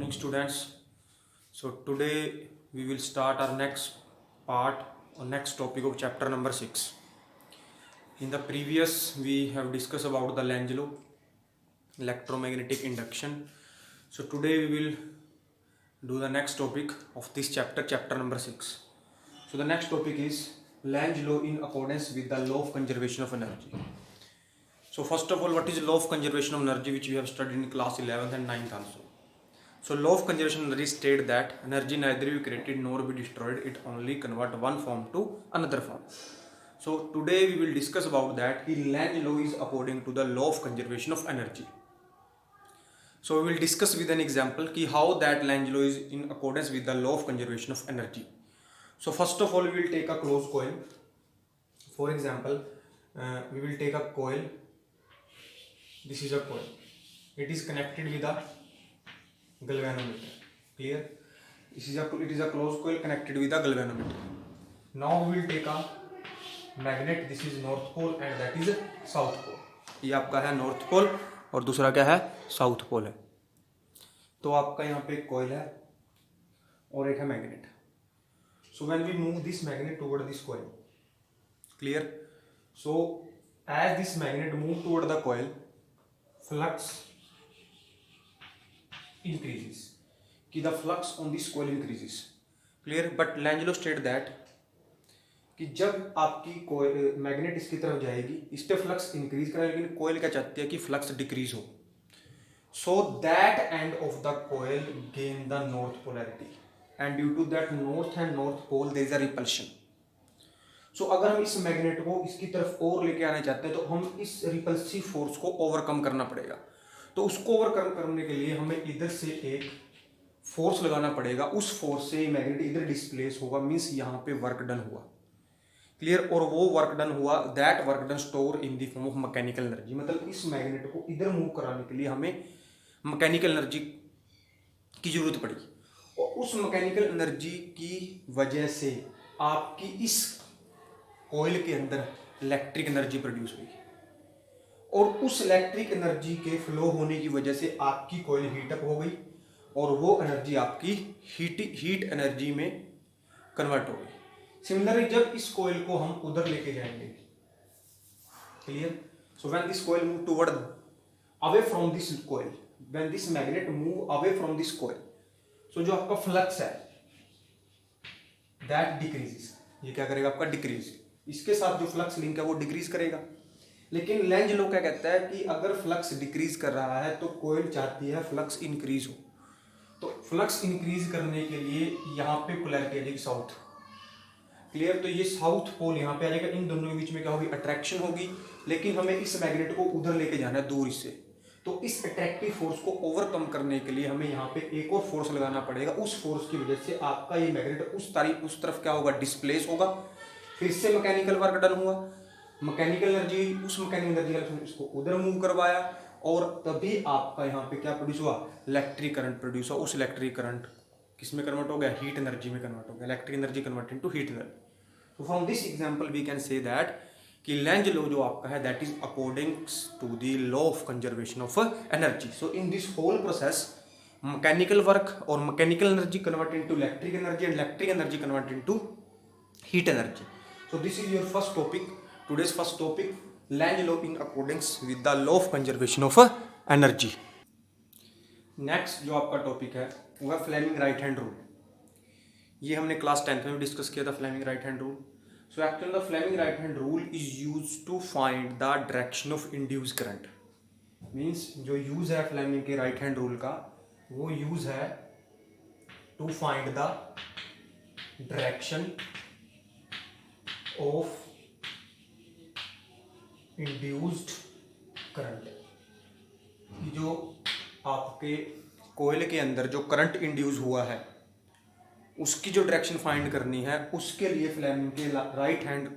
morning, students. So today we will start our next part or next topic of chapter number 6. In the previous we have discussed about the Lange law, electromagnetic induction. So today we will do the next topic of this chapter, chapter number 6. So the next topic is Lange law in accordance with the law of conservation of energy. So first of all, what is law of conservation of energy, which we have studied in class 11th and 9th also. So law of conservation of energy states that energy neither be created nor be destroyed, it only convert one form to another form. So today we will discuss about that. Lange law is according to the law of conservation of energy. So we will discuss with an example how that Lange law is in accordance with the law of conservation of energy. So first of all, we will take a closed coil. For example, we will take a coil. This is a coil. It is connected with a galvanometer. Clear? It is a closed coil connected with a galvanometer. Now we will take a magnet. This is north pole and that is south pole. ये आपका है north pole और दूसरा क्या है, south pole है. तो आपका यहाँ पे एक कॉइल है और एक है magnet. So when we move this magnet toward this coil, clear? So as this magnet move toward the coil, flux increases. कि the flux on this coil increases. Clear? But Lange law state that कि जब आपकी magnet इसकी तरफ जाएगी, इस पे flux increase करेगा, लेकिन कोयल क्या चाहती है कि फ्लक्स डिक्रीज हो. So that end of the coil gain the north polarity and due to that north end north pole there is a repulsion. So अगर हम इस मैग्नेट को इसकी तरफ और लेके आना चाहते हैं तो हम इस रिपल्सिव फोर्स को ओवरकम करना पड़ेगा. तो उसको ओवरकम करने के लिए हमें इधर से एक फोर्स लगाना पड़ेगा. उस फोर्स से मैग्नेट इधर डिस्प्लेस होगा, मीन्स यहाँ पे वर्क डन हुआ. क्लियर? और वो वर्क डन हुआ, that work done store in the form of mechanical energy. मतलब इस मैग्नेट को इधर मूव कराने के लिए हमें मैकेनिकल एनर्जी की जरूरत पड़ी और उस मैकेनिकल एनर्जी की वजह से आपकी इस कॉइल के अंदर इलेक्ट्रिक एनर्जी प्रोड्यूस हुई और उस इलेक्ट्रिक एनर्जी के फ्लो होने की वजह से आपकी कॉइल हीटअप हो गई और वो एनर्जी आपकी हीट एनर्जी में कन्वर्ट हो गई. सिमिलरली जब इस कॉइल को हम उधर लेके जाएंगे, clear? So when this coil move toward away from this coil, when this magnet move away from this coil, so जो आपका फ्लक्स है दैट डिक्रीजेस. ये क्या करेगा? आपका डिक्रीज. इसके साथ जो फ्लक्स लिंक है वो डिक्रीज करेगा. लेकिन लेंज लॉ क्या कहता है कि अगर फ्लक्स डिक्रीज कर रहा है तो कॉइल चाहती है फ्लक्स इंक्रीज हो. तो फ्लक्स इंक्रीज करने के लिए यहाँ पे पोलैरिटी आ जाएगी साउथ. क्लियर? तो ये साउथ पोल यहाँ पे आ जाएगा. इन दोनों के बीच में क्या होगी? अट्रैक्शन होगी. लेकिन हमें इस मैग्नेट को उधर लेके जाना है, दूर इससे. तो इस अट्रैक्टिव फोर्स को ओवरकम करने के लिए हमें यहाँ पे एक और फोर्स लगाना पड़ेगा. उस फोर्स की वजह से आपका ये मैग्नेट उस तरफ क्या होगा? डिस्प्लेस होगा. फिर से मैकेनिकल वर्क डन हुआ, मैकेनिकल एनर्जी, उस मैकेनिकल एनर्जी इसको उधर मूव करवाया और तभी आपका यहाँ पे क्या प्रोड्यूस हुआ? इलेक्ट्रिक करंट प्रोड्यूस हुआ. उस इलेक्ट्रिक करंट किस में कन्वर्ट हो गया? हीट एनर्जी में कन्वर्ट हो गया. Electric energy convert into heat energy. तो from this example we can say that कि लेंज लॉ जो आपका है that is according to the law of conservation of energy. So in this whole process mechanical work और mechanical energy convert into electric energy and electric energy convert into heat energy. So this is your first topic, today's first topic, Lenz law in accordings with the law of conservation of energy. Next जो आपका topic है वो है Fleming right hand rule. ये हमने class 10th में discuss किया था, Fleming right hand rule. So actually the Fleming right hand rule is used to find the direction of induce current. Means जो यूज है फ्लेमिंग के राइट हैंड रूल का, वो यूज है to find the direction of induced current. जो आपके कोयल के अंदर जो करंट इंड्यूस हुआ है उसकी जो डायरेक्शन फाइंड करनी है, उसके लिए फ्लेमिंग के राइट हैंड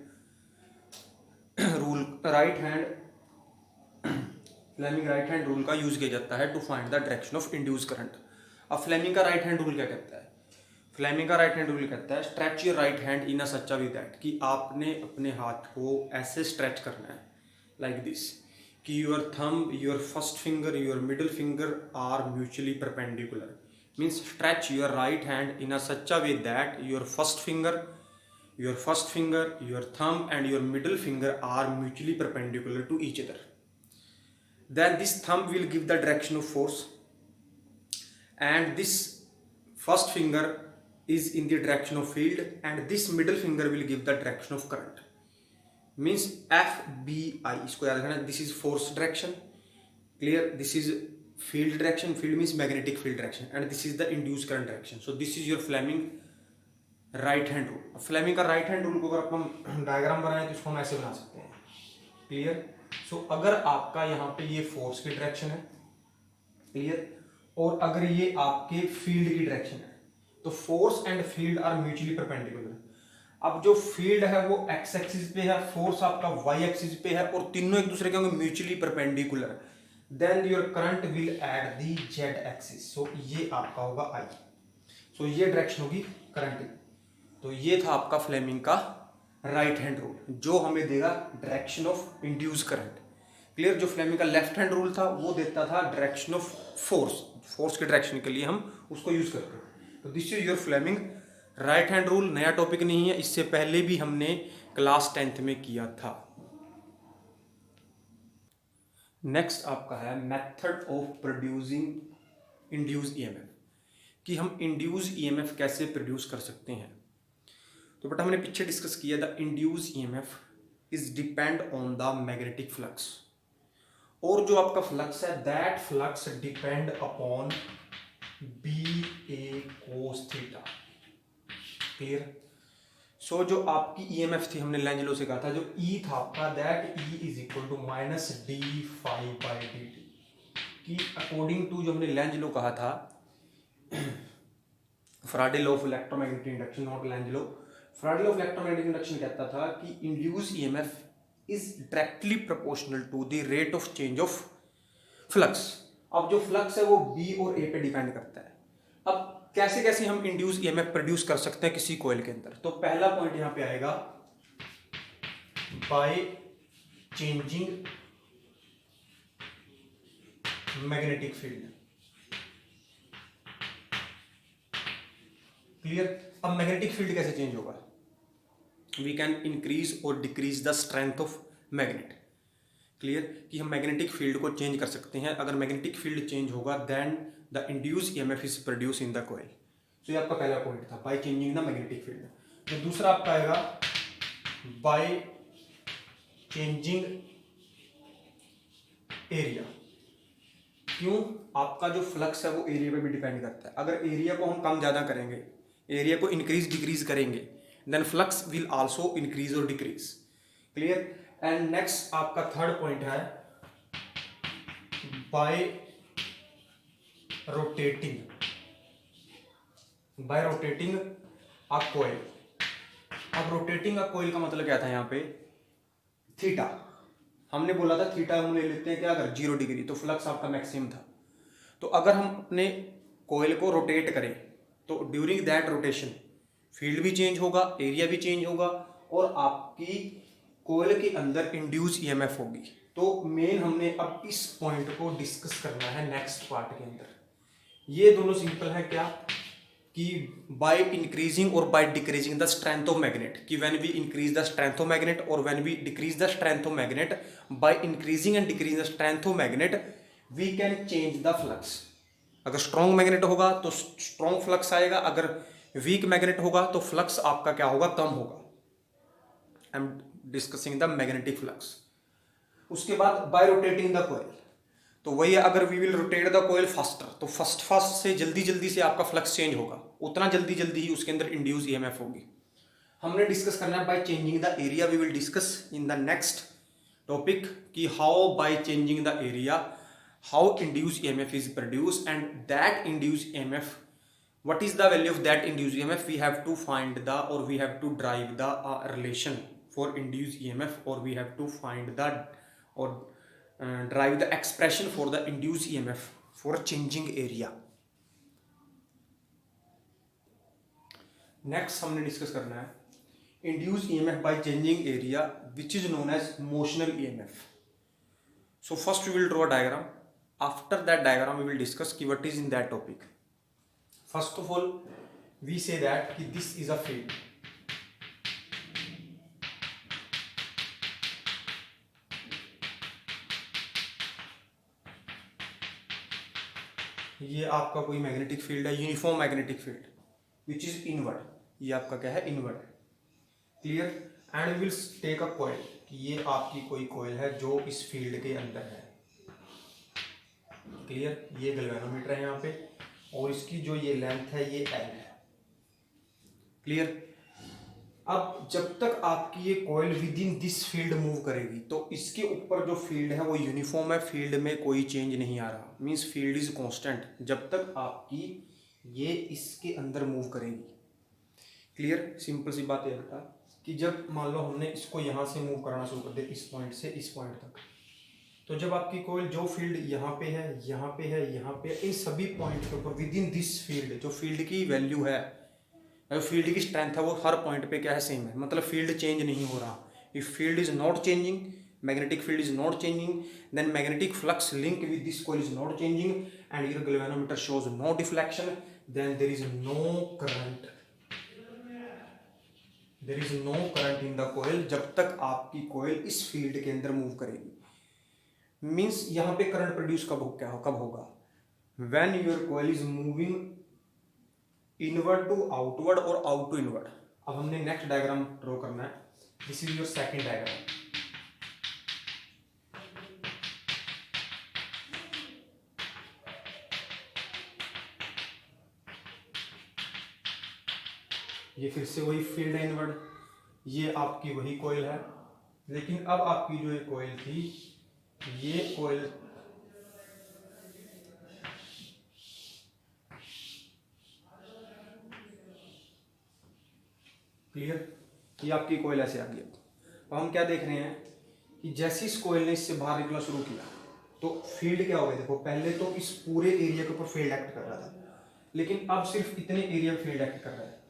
रूल का यूज किया जाता है to find the direction of induce current. अब फ्लेमिंग का राइट हैंड रूल क्या कहता है? फ्लेमिंग का राइट हैंड रूल कहता है stretch your right hand in a such a way that, कि आपने अपने हाथ को ऐसे स्ट्रेच करना है लाइक दिस कि your thumb, your first finger, your middle finger are mutually perpendicular. means stretch your right hand in a such a way that your first finger, your thumb and your middle finger are mutually perpendicular to each other. Then this thumb will give the direction of force, and this first finger is in the direction of field, and this middle finger will give the direction of current. Means FBI इसको याद रखना, this is force direction, clear, this is field direction, field means magnetic field direction, and this is the induced current direction. So this is your Fleming right hand rule. Fleming का right hand rule को अगर अपन diagram बनाए तो इसको हम ऐसे बना सकते हैं, क्लियर. सो अगर आपका यहाँ पे ये फोर्स की डायरेक्शन है, क्लियर, और अगर ये आपके फील्ड की डायरेक्शन है, तो force and field are mutually perpendicular. अब जो फील्ड है वो एक्स एक्सिस पे है, फोर्स आपका वाई एक्सिस पे है, और तीनों एक दूसरे के होंगे mutually perpendicular. Then your current will at the Z axis. So ये आपका होगा आई. सो ये डायरेक्शन होगी करंट की. तो ये था आपका फ्लेमिंग का राइट हैंड रूल, जो हमें देगा direction of induce current, clear. जो फ्लेमिंग का लेफ्ट हैंड रूल था वो देता था डायरेक्शन ऑफ फोर्स, फोर्स के डायरेक्शन के लिए हम उसको यूज करते हैं. तो this is your Fleming right hand rule. नया टॉपिक नहीं है, इससे पहले भी हमने क्लास 10th में किया था. नेक्स्ट आपका है method of producing induce EMF, कि हम इंड्यूस ईएमएफ कैसे प्रोड्यूस कर सकते हैं. तो बेटा हमने पीछे डिस्कस किया, the induce EMF is depend on the magnetic flux, और जो आपका फ्लक्स है that flux depend upon B A cos theta, clear. So जो आपकी ईएमएफ थी, हमने लेंज लॉ से कहा था, जो ई था आपका that E is equal to minus d phi by D t, कि अकॉर्डिंग टू जो हमने लेंज लॉ कहा था, Faraday law of electromagnetic induction, not Lenz law. Faraday law of electromagnetic induction कहता था कि induce EMF is directly proportional to the rate of change of flux. अब जो फ्लक्स है वो बी और ए पे डिपेंड करता है. अब कैसे कैसे हम इंड्यूस ईएमएफ प्रोड्यूस कर सकते हैं किसी कॉइल के अंदर. तो पहला पॉइंट यहां पे आएगा by changing magnetic field, clear. अब मैग्नेटिक फील्ड कैसे चेंज होगा, वी कैन इंक्रीज और decrease the strength of magnet, clear, कि हम मैग्नेटिक फील्ड को चेंज कर सकते हैं. अगर मैग्नेटिक फील्ड चेंज होगा then the induce EMF is produce in the coil. तो ये आपका पहला पॉइंट था, by changing the magnetic field. तो दूसरा आपका आएगा बाय चेंजिंग एरिया. क्यों, आपका जो फ्लक्स है वो एरिया पे भी डिपेंड करता है. अगर एरिया को हम कम ज़्यादा करेंगे, एरिया को इंक्रीज डिक्रीज करेंगे, then flux will also increase और डिक्रीज, क्लियर. एंड नेक्स्ट आपका थर्ड पॉइंट है बाय रोटेटिंग अ कॉइल. अब रोटेटिंग अ कॉइल का मतलब क्या था, यहाँ पे थीटा हमने बोला था, थीटा हम ले लेते हैं क्या, अगर 0 डिग्री, तो फ्लक्स आपका मैक्सिमम था. तो अगर हम अपने कॉइल को रोटेट करें तो ड्यूरिंग दैट रोटेशन फील्ड भी चेंज होगा, एरिया भी चेंज होगा, और आपकी कॉइल के अंदर इंड्यूस ईएमएफ होगी. तो मेन हमने अब इस पॉइंट को डिस्कस करना है नेक्स्ट पार्ट के अंदर. ये दोनों सिंपल है क्या, कि बाय इंक्रीजिंग और by decreasing the strength of magnet, कि when we increase the strength of magnet और when we decrease the strength of magnet, by increasing and decreasing the strength of magnet we can change the flux. अगर strong magnet होगा तो strong flux आएगा, अगर weak magnet होगा तो flux आपका क्या होगा, कम होगा. I am discussing the magnetic flux. उसके बाद बाय रोटेटिंग द कॉइल, तो वही है, अगर we will rotate the coil faster, तो फास्ट से जल्दी से आपका फ्लक्स चेंज होगा, उतना जल्दी ही उसके अंदर इंड्यूस ईएमएफ होगी. हमने डिस्कस करना है by changing the area. We will discuss in the next topic कि how by changing the area how induced EMF is produced, and that induced EMF, what is the value of that induced EMF, we have to find the, or we have to drive the relation for induced EMF, or we have to find the or drive the expression for the induced EMF for changing area. Next हमने discuss करना है induced EMF by changing area, which is known as motional EMF. So first we will draw a diagram. After that diagram we will discuss what is in that topic. First of all we say that कि this is a field, ये आपका कोई magnetic field है, uniform magnetic field which is inward, ये आपका क्या है, inward है। Clear. And will take a coil, ये आपकी कोई कॉइल है जो इस फील्ड के अंदर है। क्लियर। ये गैल्वेनोमीटर है यहाँ पे, और इसकी जो ये लेंथ है ये एल है। क्लियर। अब जब तक आपकी ये coil with in this field move करेगी तो इसके ऊपर जो फील्ड है वो यूनिफॉर्म है, फील्ड में कोई चेंज नहीं आ रहा, मींस फील्ड इज कांस्टेंट जब तक आपकी ये इसके अंदर मूव करेगी। क्लियर। सिंपल सी बात है बेटा कि जब मान लो हमने इसको यहाँ से मूव कराना शुरू कर दिया, इस पॉइंट से इस पॉइंट तक, तो जब आपकी कॉइल जो फील्ड यहाँ पे है, यहाँ पे है, यहाँ पे, इन सभी पॉइंट के ऊपर विद इन दिस फील्ड, जो फील्ड की वैल्यू है, फील्ड की स्ट्रेंथ है, वो हर पॉइंट पे क्या है, सेम है, मतलब फील्ड चेंज नहीं हो रहा। If field is not changing, magnetic field is not changing, then magnetic flux link with this coil is not changing and your galvanometer shows no deflection, then there is no current, there is no current in the coil जब तक आपकी coil इस field के अंदर move करेगी। Means यहाँ पे current produce कब होगा, when your coil is moving inward to outward और आउट टू इनवर्ड। अब हमने नेक्स्ट डायग्राम ड्रॉ करना है, this is your second diagram. ये फिर से वही फील्ड है इनवर्ड, ये आपकी वही कॉइल है, लेकिन अब आपकी जो ये कॉइल थी, ये कॉइल क्लियर, ये आपकी कॉइल ऐसे आ गई। अब हम क्या देख रहे हैं कि जैसे इस कॉइल ने इससे बाहर निकलना शुरू किया तो फील्ड क्या हो गया, देखो पहले तो इस पूरे एरिया के ऊपर फील्ड एक्ट कर रहा था, लेकिन अब सिर्फ इतने एरिया में फील्ड एक्ट कर रहा है।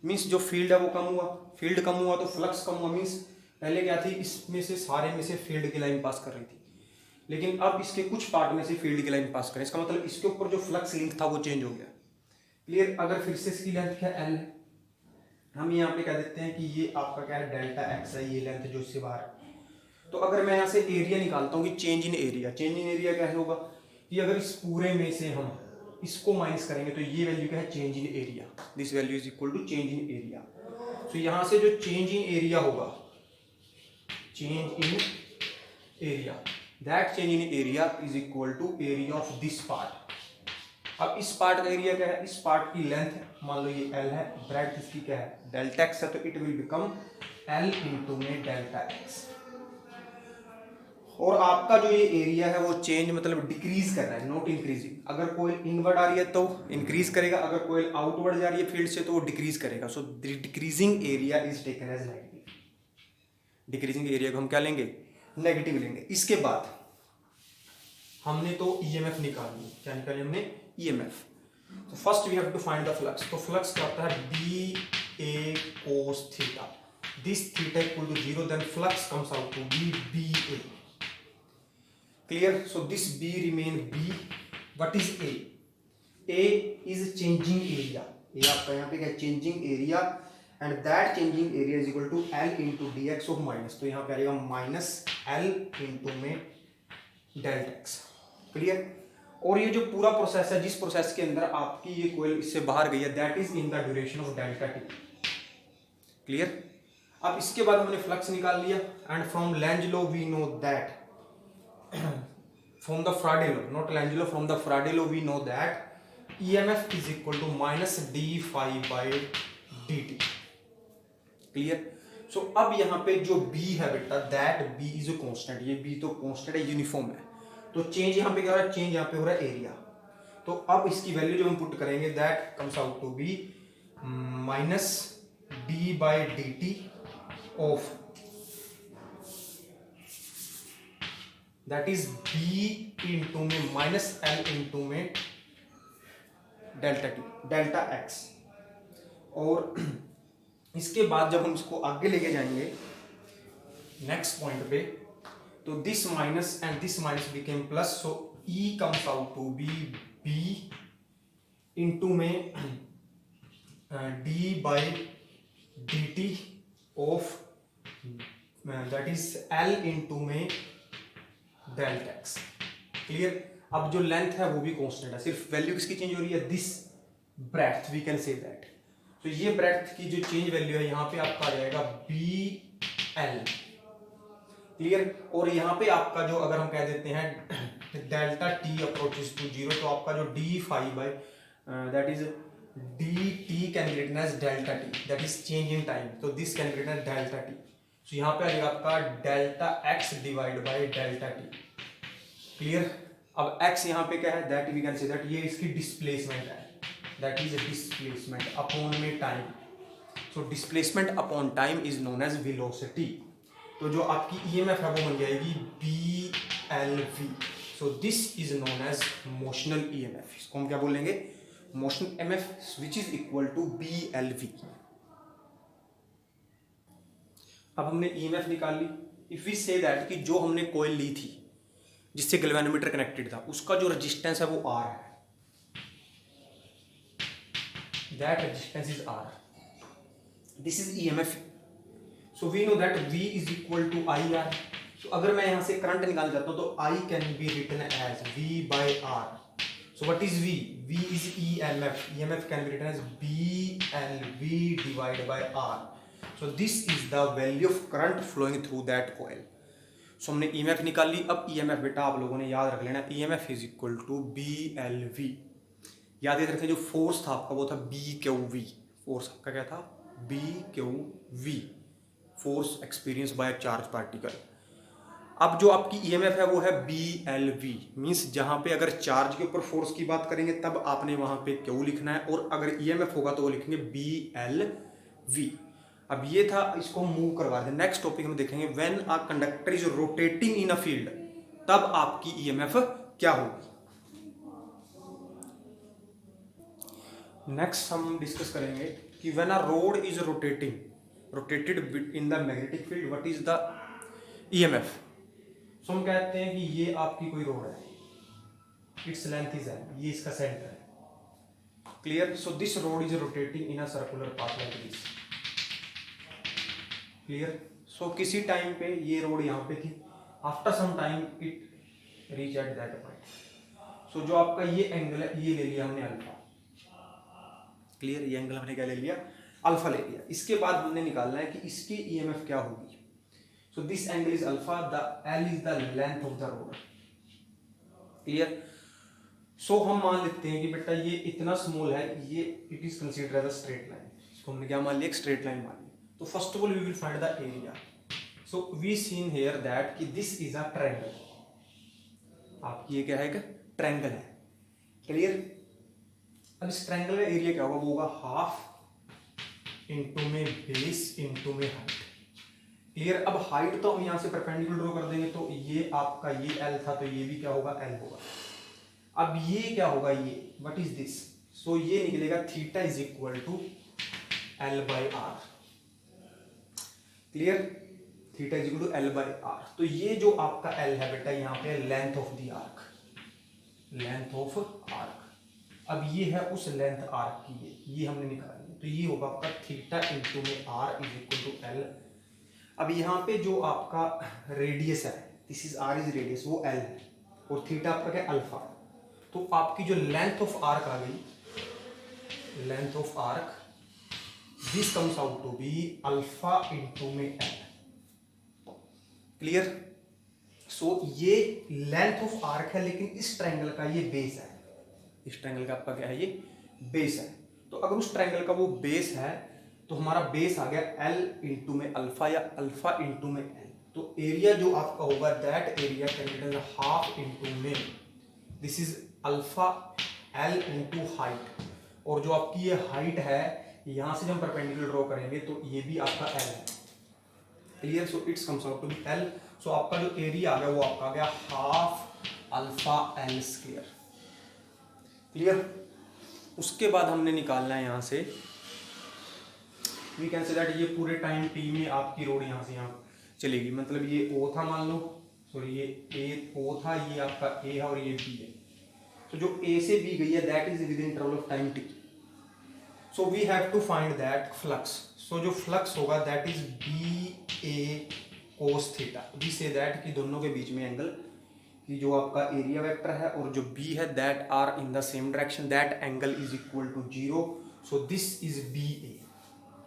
मीन्स जो फील्ड है वो कम हुआ, फील्ड कम हुआ तो फ्लक्स कम हुआ। मीन्स पहले क्या थी, इसमें से सारे में से फील्ड की लाइन पास कर रही थी, लेकिन अब इसके कुछ पार्ट में से फील्ड की लाइन पास करें, इसका मतलब इसके ऊपर जो फ्लक्स लिंक था वो चेंज हो गया। क्लियर। अगर फिर से इसकी लेंथ क्या एल है, हम यहाँ पे कह देते हैं कि ये आपका क्या है, डेल्टा एक्स है, ये लेंथ जो इससे बाहर है। तो अगर मैं यहाँ से एरिया निकालता हूँ कि change in area, change in area क्या होगा कि अगर इस पूरे में से हम इसको माइनस करेंगे तो ये वैल्यू क्या है, change in area, this value is equal to change in area. तो यहाँ से जो चेंज इन एरिया होगा, change in area, that change in area is equal to area of this part. अब इस पार्ट का एरिया क्या है, इस पार्ट की लेंथ मान लो ये एल है, ब्रेड्थ इसकी क्या है, डेल्टा एक्स है, तो it will become L into में डेल्टा एक्स। और आपका जो ये एरिया है वो चेंज मतलब डिक्रीज कर रहा है, नॉट इंक्रीजिंग। अगर कोई इनवर्ड आ रही है तो इंक्रीज करेगा, अगर कोई आउटवर्ड जा रही है फील्ड से तो वो डिक्रीज करेगा। So decreasing area is taken as negative, decreasing area को हम क्या लेंगे, नेगेटिव लेंगे। इसके बाद हमने तो ईएमएफ निकाल ली, क्या निकाली हमने, ईएमएफ। तो first we have to find the flux. तो फ्लक्स क्या होता है, B A cos theta, this theta equal to 0, then flux comes out to be B A. Clear? So this B remain B. What is A? A is changing area. A आपका यहाँ पे क्या, changing area, and that changing area is equal to L into dx of minus. तो यहाँ पे आएगा minus L into में delta x. Clear? और ये जो पूरा प्रोसेस है, जिस प्रोसेस के अंदर आपकी ये कोयल इससे बाहर गई है, that is in the duration of delta t. Clear? अब इसके बाद हमने फ्लक्स निकाल लिया, and from Lange law we know that from the Faraday law, not Lange law, from the Faraday law we know that EMF is equal to minus d phi by dt. Clear? So अब यहाँ पे जो B है बेटा, that B is a constant, ये B तो constant है, uniform है, तो चेंज यहाँ पे क्या हो रहा है, चेंज यहाँ पे हो रहा है एरिया। तो अब इसकी वैल्यू जो हम पुट करेंगे, that comes out to be minus d by dt of that is B into में माइनस एल इंटू में डेल्टा टी, डेल्टा एक्स। और इसके बाद जब हम इसको आगे लेके जाएंगे नेक्स्ट पॉइंट पे, तो this minus and this minus became plus, so E comes out to be B into में D by D T of that is L into में डेल्टा एक्स। क्लियर। अब जो लेंथ है वो भी कांस्टेंट है, सिर्फ वैल्यू किसकी चेंज हो रही है, this breadth we can say that. तो ये ब्रेड्थ की जो चेंज वैल्यू है यहाँ पे आपका आ जाएगा बी एल। क्लियर। और यहाँ पे आपका जो अगर हम कह देते हैं delta T approaches to zero, तो आपका जो D five by that is D T can be written as delta T, that is change in time, तो this can be written as delta T. तो यहाँ पे आ जाएगा आपका delta X divide by delta T. Clear. अब x यहाँ पे क्या है, that we can say that ये इसकी डिस्प्लेसमेंट है, दैट इज डिस्प्लेसमेंट अपॉन में time. So displacement upon time is known as velocity. तो जो आपकी ईएमएफ है वो बन जाएगी B L V. So this is known as motional EMF. इसको हम क्या बोलेंगे, motional EMF which is equal to B L V. अब हमने ईएमएफ निकाल ली। इफ वी से दैट कि जो हमने कॉइल ली थी जिससे गैल्वेनोमीटर कनेक्टेड था, उसका जो रेजिस्टेंस है वो आर है, that resistance is R, this is EMF. So we know that V is equal to I R. तो अगर मैं यहां से करंट निकाल जाता हूं तो I can be written as V by R. So what is V? V is EMF, EMF can be written as BLV divide by R। So this is the value of current flowing through that coil. सो हमने EMF निकाल ली। अब EMF बेटा आप लोगों ने याद रख लेना, EMF is equal to BLV। याद रखें जो फोर्स था आपका वो था BQV, फोर्स आपका क्या था BQV, force experience by charge particle. अब जो आपकी ईएमएफ है वो है BLV, मींस जहां पे अगर चार्ज के ऊपर फोर्स की बात करेंगे तब आपने वहां पे क्यू लिखना है, और अगर ईएमएफ होगा तो वो लिखेंगे BLV। अब ये था, इसको मूव करवा दें। नेक्स्ट टॉपिक हम देखेंगे when a conductor is rotating in a field, तब आपकी ईएमएफ क्या होगी। नेक्स्ट हम डिस्कस करेंगे कि when a rod is rotated in the magnetic field, what is the EMF. So हम कहते हैं कि ये आपकी कोई रोड है, इट्स लेंथ इज एल, ये इसका सेंटर है। Clear. So this rod is rotating in a circular path like this. Clear. So किसी टाइम पे ये रोड यहाँ पे थी, after some time it reach at that point. So जो आपका ये एंगल है ये ले लिया हमने अल्फा। क्लियर। ये एंगल हमने क्या ले लिया, अल्फा ले लिया। इसके बाद हमने निकालना है कि इसकी ईएमएफ क्या होगी। So this angle is alpha, the L is the length of the rod. Clear. So हम मान लेते हैं कि बेटा ये इतना स्मॉल है, ये it is considered as a straight line. इसको हमने क्या मान लिया, एक स्ट्रेट लाइन मान लिया। तो first of all we will find the area. So we seen here that कि दिस इज अ ट्रायंगल। आपकी ये क्या है, ट्रायंगल है। क्लियर। अब इस ट्रायंगल का एरिया क्या होगा, वो होगा हाफ इंटू में बेस इंटू में हाइट। क्लियर। अब हाइट तो हम यहां से परपेंडिकुलर ड्रॉ कर देंगे, तो ये आपका ये एल था तो ये भी क्या होगा, एल होगा। अब ये क्या होगा, ये व्हाट इज दिस। सो ये निकलेगा theta is equal to L by R. Clear. Theta is equal to L by R. तो ये जो आपका एल है बेटा यहाँ पे length of the arc, length of arc. अब ये है उस लेंथ आर्क की, ये हमने निकाली। तो ये होगा आपका थीटा इंटू में R is equal to L. अब यहाँ पे जो आपका रेडियस है, this is R is radius, वो एल है, और थीटा आपका क्या, अल्फा। तो आपकी जो लेंथ ऑफ आर्क आ गई, length of arc, this comes out to be alpha into में एल। क्लियर। सो ये लेंथ ऑफ आर्क है, लेकिन इस ट्रायंगल का ये बेस है। इस ट्रायंगल का आपका क्या है, ये बेस है। तो अगर उस ट्रायंगल का वो बेस है तो हमारा बेस आ गया एल इंटू में अल्फा या अल्फा इंटू में एल। तो एरिया जो आपका होगा that area can half into में, this is alpha L into height. और जो आपकी ये हाइट है, यहां से जब हम परपेंडिकुलर ड्रॉ करेंगे तो ये भी आपका एल है। Clear. So it's comes out to B L. So आपका जो एरिया आ गया वो आपका आ गया half alpha L square. Clear. उसके बाद हमने निकालना है यहां से, वी कैन से दैट ये पूरे टाइम टी में आपकी रोड यहां से यहां चलेगी। मतलब ये ओ था मान लो, सॉरी ये ए ओ था, ये आपका ए है और ये बी है। तो जो ए से बी गई है that is with interval of time T. So we have to find that flux. So जो फ्लक्स होगा that is B A cos theta. We say that कि दोनों के बीच में एंगल कि जो आपका एरिया वेक्टर है और जो बी है that are in the same direction, that angle is equal to 0। So this is B A.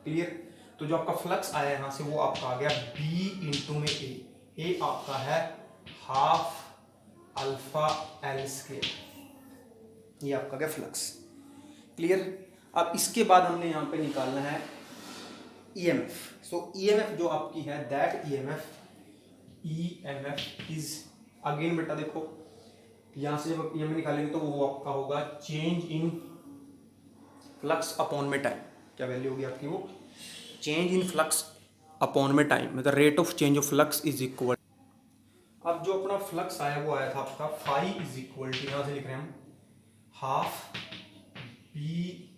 Clear. तो जो आपका फ्लक्स आया यहाँ से वो आपका आ गया बी इंटू में ए आपका है हाफ अल्फा एल स्क्वायर, ये आपका क्या फ्लक्स। क्लियर। अब इसके बाद हमने यहाँ पे निकालना है ईएमएफ। सो ईएमएफ जो आपकी है दैट ईएमएफ इज अगेन बेटा देखो यहाँ से जब ईएमएफ निकालेंगे तो वो आपका होगा चेंज इन फ्लक्स अपॉन में टाइम। क्या वैल्यू होगी आपकी वो चेंज इन फ्लक्स अपॉन में टाइम, मतलब rate of change of flux is equal. अब जो अपना फ्लक्स आया वो आया था आपका फाई इज इक्वल टू, यहाँ से लिख रहे हैं हम half B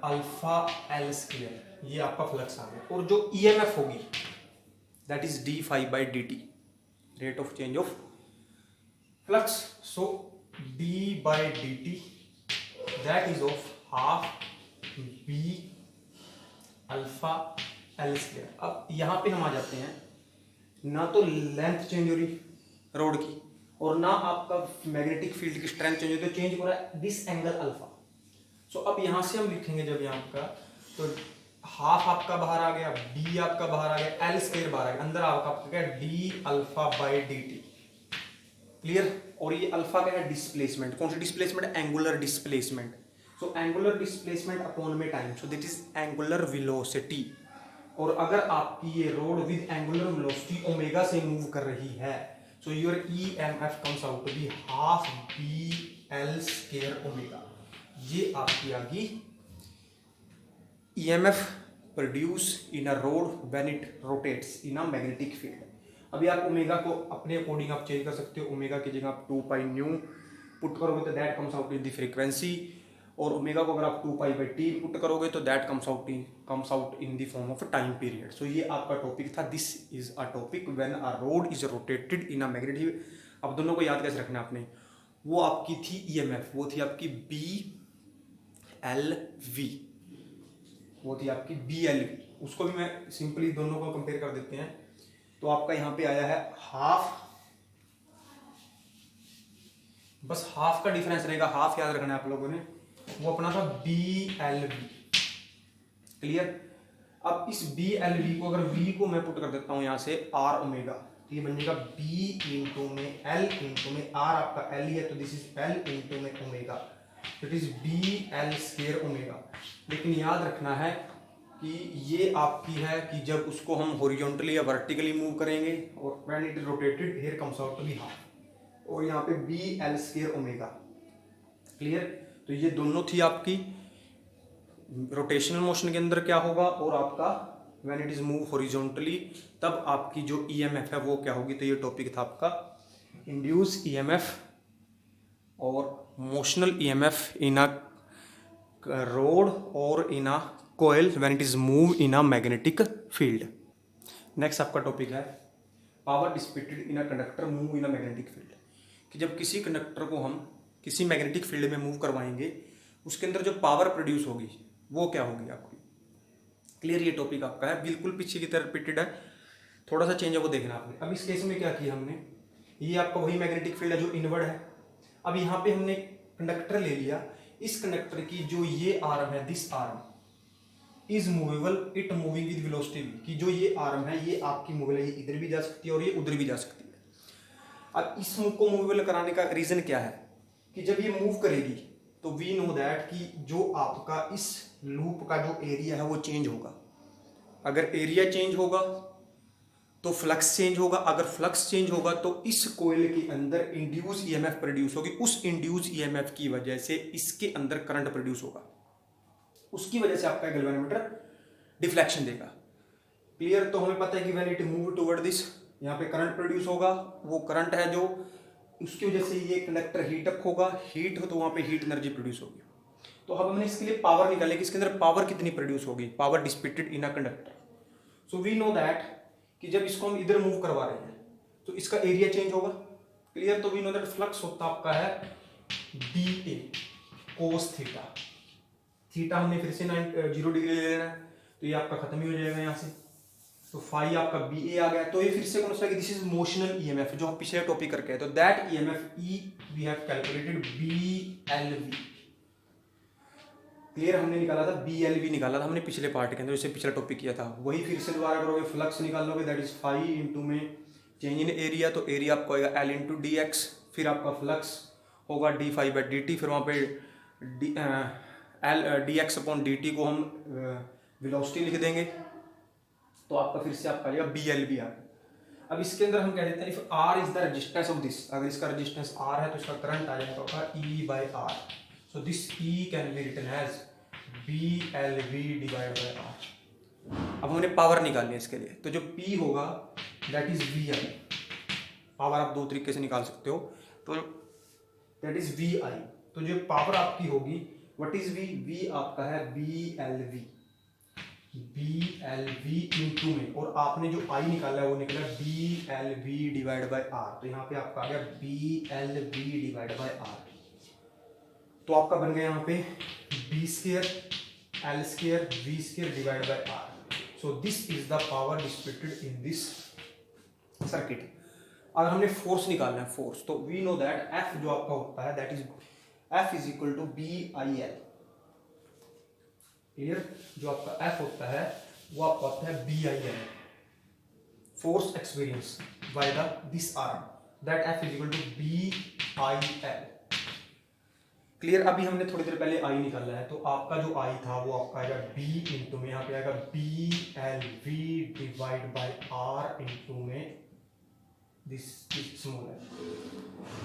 alpha L square, ये आपका फ्लक्स आ गया। और जो ईएमएफ होगी that is d phi by D t, rate of change of flux. So d by D t that is of half B alpha L square. अब यहां पे हम आ जाते हैं, ना तो लेंथ चेंज हो रही रोड की और ना आपका मैग्नेटिक फील्ड की स्ट्रेंथ चेंज हो रही, तो चेंज हो रहा है दिस एंगल अल्फा। सो अब यहां से हम लिखेंगे जब यहाँ का तो हाफ आपका बाहर आ गया, बी आपका बाहर आ गया, एल स्क्वायर बाहर आ गया, अंदर आपका क्या d alpha by D t. Clear. और ये अल्फा क्या है डिस्प्लेसमेंट, कौन सी displacement, angular displacement. So angular displacement upon में time, so that is angular velocity. और अगर आपकी ये rod with angular velocity omega से मूव कर रही है so your EMF comes out to be half B L square omega. ये आपकी आ गई EMF produce in a rod when it rotates in a magnetic field. अभी आप ओमेगा को अपने अकॉर्डिंग आप चेंज कर सकते हो। ओमेगा की जगह आप 2 पाई न्यू पुट करोगे तो that comes out in the frequency, और ओमेगा को अगर आप 2 पाई बाई टी पुट करोगे तो that comes out in the form of time period. So ये आपका टॉपिक था, this is a topic when a rod is rotated in a magnetic. अब दोनों को याद कैसे रखना आपने, वो आपकी थी ईएमएफ, वो थी आपकी बी एल वी, वो थी आपकी बी एल वी। उसको भी मैं सिंपली दोनों को कंपेयर कर देते हैं। तो आपका यहां पे आया है हाफ, बस हाफ का डिफरेंस रहेगा, हाफ याद रखना है आप लोगों ने, वो अपना था बी एल वी। क्लियर। अब इस बी एल वी को अगर वी को मैं पुट कर देता हूं यहां से आर ओमेगा, तो ये बन जाएगा बी इंटू में एल इंटू में आर, आपका एल ही है तो दिस इज एल इंटू में omega, it is B L square omega. लेकिन याद रखना है कि ये आपकी है कि जब उसको हम हॉरिजॉन्टली या वर्टिकली मूव करेंगे और when it rotated here comes out to be half, और यहाँ पे B L square omega. Clear. तो ये दोनों थी आपकी रोटेशनल मोशन के अंदर क्या होगा, और आपका when it is move horizontally तब आपकी जो ईएमएफ है वो क्या होगी। तो ये टॉपिक था आपका इंड्यूस ईएमएफ और motional EMF in a rod और in a coil when it is move in a magnetic field. Next आपका टॉपिक है power dissipated in a conductor move in a magnetic field, कि जब किसी conductor को हम किसी मैग्नेटिक फील्ड में मूव करवाएंगे उसके अंदर जो पावर प्रोड्यूस होगी वो क्या होगी आपकी। क्लियर। ये टॉपिक आपका है, बिल्कुल पीछे की तरह रिपीटेड है, थोड़ा सा चेंज है वो देखना आपने। अब इस केस में क्या किया हमने, ये आपका वही मैग्नेटिक फील्ड है जो इनवर्ड है। अब यहाँ पे हमने कंडक्टर ले लिया, इस कंडक्टर की जो ये आर्म है this arm is movable, it moving with velocity भी, कि जो ये आर्म है ये आपकी मूवेबल है, ये इधर भी जा सकती है और ये उधर भी जा सकती है। अब इस मूव को मूवेबल कराने का रीजन क्या है कि जब ये मूव करेगी तो वी नो दैट कि जो आपका इस लूप का जो एरिया है वो चेंज होगा। अगर एरिया चेंज होगा तो फ्लक्स चेंज होगा, अगर फ्लक्स चेंज होगा तो इस कोयल के अंदर इंड्यूस ईएमएफ प्रोड्यूस होगी, उस इंड्यूस ईएमएफ की वजह से इसके अंदर करंट प्रोड्यूस होगा, उसकी वजह से आपका गैल्वेनोमीटर डिफ्लेक्शन देगा। क्लियर। तो हमें पता है कि when it move toward this, यहाँ पे करंट प्रोड्यूस होगा, वो करंट है जो उसकी वजह से ये कंडक्टर हीट अप होगा, हीट हो तो वहाँ पे हीट एनर्जी प्रोड्यूस होगी। तो अब हमने इसके लिए पावर निकाले कि इसके अंदर पावर कितनी प्रोड्यूस होगी, power dissipated in a conductor. So we know that कि जब इसको हम इधर मूव करवा रहे हैं तो इसका एरिया चेंज होगा, क्लियर। तो वी नो दैट फ्लक्स होता आपका है BA cos थीटा। थीटा हमने फिर से 0 डिग्री ले लेना है, तो ये आपका खत्म ही हो जाएगा यहाँ से। तो फाई आपका BA आ गया। तो ये फिर से कौन सा, दिस इज मोशनल EMF जो हम पिछले टॉपिक करके आए। तो that EMF E we have calculated BLV। Clear, हमने निकाला था BLV, निकाला था हमने पिछले पार्ट के अंदर, जैसे पिछला टॉपिक किया था वही फिर से दोबारा करोगे। फ्लक्स निकाल लोगे, दैट इज फाई इंटू में चेंज इन एरिया, तो एरिया आपको आएगा L इंटू DX। फिर आपका फ्लक्स होगा d∅/dt, फिर वहाँ पे dx अपॉन dt को हम वेलोसिटी लिख देंगे, तो आपका फिर से आपका आएगा BLV आ गया। अब इसके अंदर हम कह देते हैं if R is the resistance of this, अगर इसका रेजिस्टेंस R है तो इसका करंट आ जाएगा आपका E/R। So this E can be written as BLV divided by R। अब हमने पावर निकालनी है इसके लिए, तो जो P होगा that is VI। पावर आप दो तरीके से निकाल सकते हो, तो that is VI। तो जो पावर आपकी होगी what is V? V आपका है BLV इंटू में, और आपने जो I निकाला है वो निकला BLV डिवाइड बाय R। तो यहाँ पे आपका आ गया BLV डिवाइड बाय R। तो आपका बन गया यहाँ पे B² L² V² divide by R। So this is the power distributed in this circuit. अगर हमने फोर्स निकालना है, फोर्स, तो वी नो दैट F जो आपका होता है that is F is equal to BIL। Clear, जो आपका F होता है वो आपका होता है BIL, force experience by the this arm, that F is equal to BIL। Clear. अभी हमने थोड़ी देर पहले आई निकाला है, तो आपका जो आई था वो आपका आएगा B इंटू में, यहाँ पे आएगा BLV divide by R into में दिस स्मॉल है।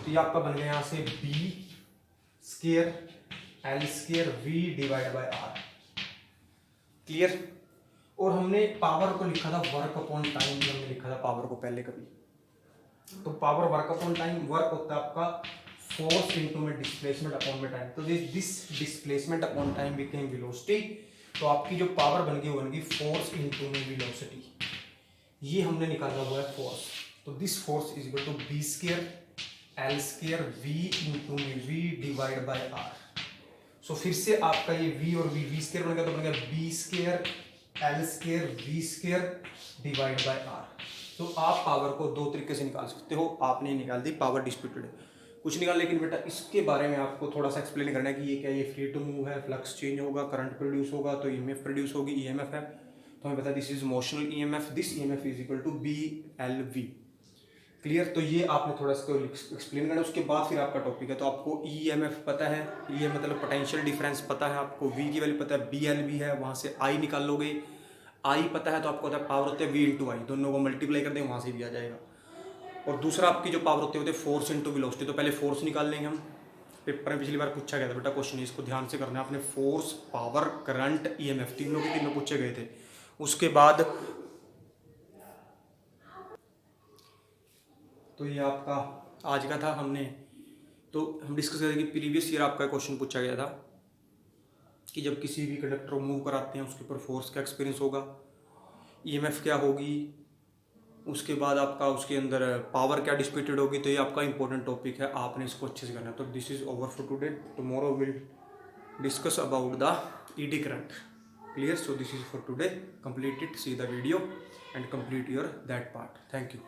तो ये आपका बन गया यहाँ से B² L² V divide by R। Clear. और हमने पावर को लिखा था वर्क अपॉन टाइम, हमने लिखा था पावर को पहले कभी, तो power work upon time, work होता है आपका फोर्स इनटू में डिस्प्लेसमेंट अपॉन में टाइम। तो this displacement upon time became velocity. तो आपकी जो पावर बन गई वो बन गई फोर्स इनटू में वेलोसिटी। ये हमने निकाला हुआ है फोर्स। तो this force is equal to B² L² V into में V divide by R। So फिर से आपका ये V और V² बन गया, तो बन गया B² L² V² divide by R। तो आप पावर को दो तरीके से निकाल सकते हो। आपने निकाल दी पावर डिस्ट्रीब्यूटेड, कुछ निकाल, लेकिन बेटा इसके बारे में आपको थोड़ा सा एक्सप्लेन करना है कि ये क्या, ये फ्री टू मूव है, फ्लक्स चेंज होगा, करंट प्रोड्यूस होगा, तो EMF प्रोड्यूस होगी, EMF है, तो हमें पता है this is motional EMF, this EMF is equal to BLV। Clear. तो ये आपने थोड़ा इसको एक्सप्लेन करना है, उसके बाद फिर आपका टॉपिक है। तो आपको EMF पता है, ये मतलब पोटेंशियल डिफरेंस पता है, आपको V की वैल्यू पता है, BLV है, वहाँ से I निकाल लोगे, I पता है तो आपको पता है पावर होता है V इंटू आई, दोनों को मल्टीप्लाई कर दें वहाँ से भी आ जाएगा। और दूसरा आपकी जो पावर होते हैं फोर्स इनटू वेलोसिटी। तो पहले फोर्स निकाल लेंगे हम, पेपर में पिछली बार पूछा गया था बेटा क्वेश्चन, इसको ध्यान से करना है आपने। फोर्स, पावर, करंट, EMF तीनों के तीनों पूछे गए थे। उसके बाद तो ये आपका आज का था, हमने तो हम डिस्कस करेंगे कि प्रीवियस ईयर आपका क्वेश्चन पूछा गया था कि जब किसी भी कंडक्टर को मूव कराते हैं उसके ऊपर फोर्स का एक्सपीरियंस होगा, EMF क्या होगी, उसके बाद आपका उसके अंदर पावर क्या डिस्ट्रीब्यूटेड होगी। तो ये आपका इंपॉर्टेंट टॉपिक है, आपने इसको अच्छे से करना है। तो this is over for today, tomorrow will discuss about the ED current. Clear. So this is for today, complete it, see the video and complete your that part. Thank you.